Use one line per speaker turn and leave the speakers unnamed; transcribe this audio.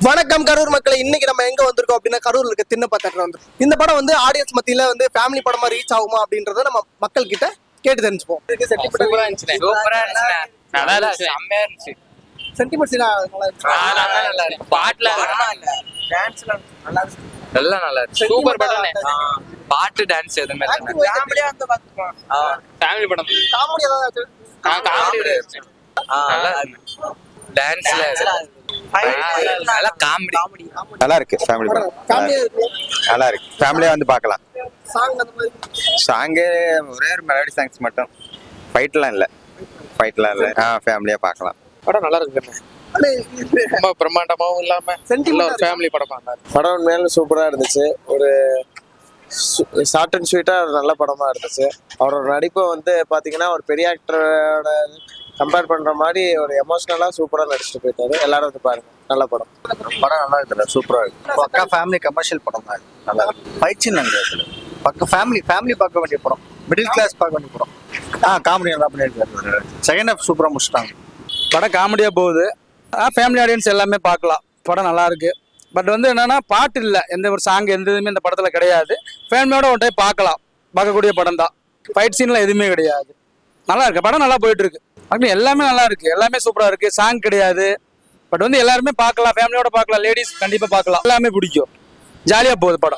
வணக்கம் கரூர் மக்களை. இன்னைக்கு நம்ம எங்க வந்திருக்கோம் அப்படின்னா கரூர்ல இருக்க திண்ணப்பா தேட்டர் வந்து இந்த படம் வந்து ஆடியன்ஸ் மத்தியில வந்து ஃபேமிலி படமா ரீச் ஆகுமா அப்படின்றத நம்ம மக்கள் கிட்ட கேட்டு தெரிஞ்சுப்போம். சென்டிமெண்ட் சீனா நல்லா இருக்கு.
பாட்டுல எல்லாம் நல்லா இருக்கு. சூப்பர் படம். பாட்டு டான்ஸ் எதுவுமே ஃபேமிலி படம்.
காமெடி ஏதாவது
காமெடி நல்லா இருக்கு. டான்ஸ்ல நல்லா காமெடி
நல்லா இருக்கு. ஃபேமிலி படம் நல்லா இருக்கு. ஃபேமிலியா வந்து பார்க்கலாம்.
சாங் அந்த மாதிரி
சாங்கே ஒரே ஒரு மெலடி சாங்ஸ் மட்டும். ஃபைட்லாம் இல்லை. ஃபேமிலியா பார்க்கலாம்.
படம் நல்லா இருக்கு. ரொம்ப பிரம்மாண்டமாவும் இல்லாம ஒரு ஃபேமிலி படமா படம் மேலும் சூப்பரா இருந்துச்சு. ஒரு ஷார்ட் அண்ட் ஸ்வீட்டா ஒரு நல்ல படமா இருந்துச்சு. அவரோட நடிப்பை வந்து பாத்தீங்கன்னா ஒரு பெரிய ஆக்டரோட கம்பேர் பண்ற மாதிரி ஒரு எமோஷனலா சூப்பரா நடிச்சுட்டு போயிட்டாரு. எல்லாரும் வந்து பாருங்க, நல்ல படம்.
படம் நல்லா இருக்குல்ல, சூப்பரா இருக்கு. பக்கா ஃபேமிலி கமர்ஷியல் படம் தான். நல்லா இருக்கு. ஃபைட்ஸும் நல்லா இருக்கு. பக்கம் ஃபேமிலி பார்க்க வேண்டிய படம். மிடில் கிளாஸ் பார்க்க வேண்டிய படம். காமெடி நல்லா பண்ணியிருக்காரு. செகண்ட் ஹாஃப் சூப்பரா முடிச்சிட்டாங்க.
படம் காமெடியா போகுது. ஃபேமிலி ஆடியன்ஸ் எல்லாமே பார்க்கலாம். படம் நல்லா இருக்கு. பட் வந்து என்னன்னா பாட்டு இல்லை, எந்த ஒரு சாங் எந்த இதுவுமே இந்த படத்துல கிடையாது. ஃபேமிலியோட ஒரு டைம் பார்க்கக்கூடிய படம் தான். ஃபைட் சீன்லாம் எதுவுமே கிடையாது. நல்லா இருக்கு. படம் நல்லா போயிட்டு இருக்கு. எல்லாமே நல்லா இருக்கு. எல்லாமே சூப்பரா இருக்கு. சாங் கிடையாது. பட் வந்து எல்லாருமே பார்க்கலாம். ஃபேமிலியோட பார்க்கலாம். லேடிஸ் கண்டிப்பா பார்க்கலாம். எல்லாமே பிடிக்கும். ஜாலியா போகுது படம்.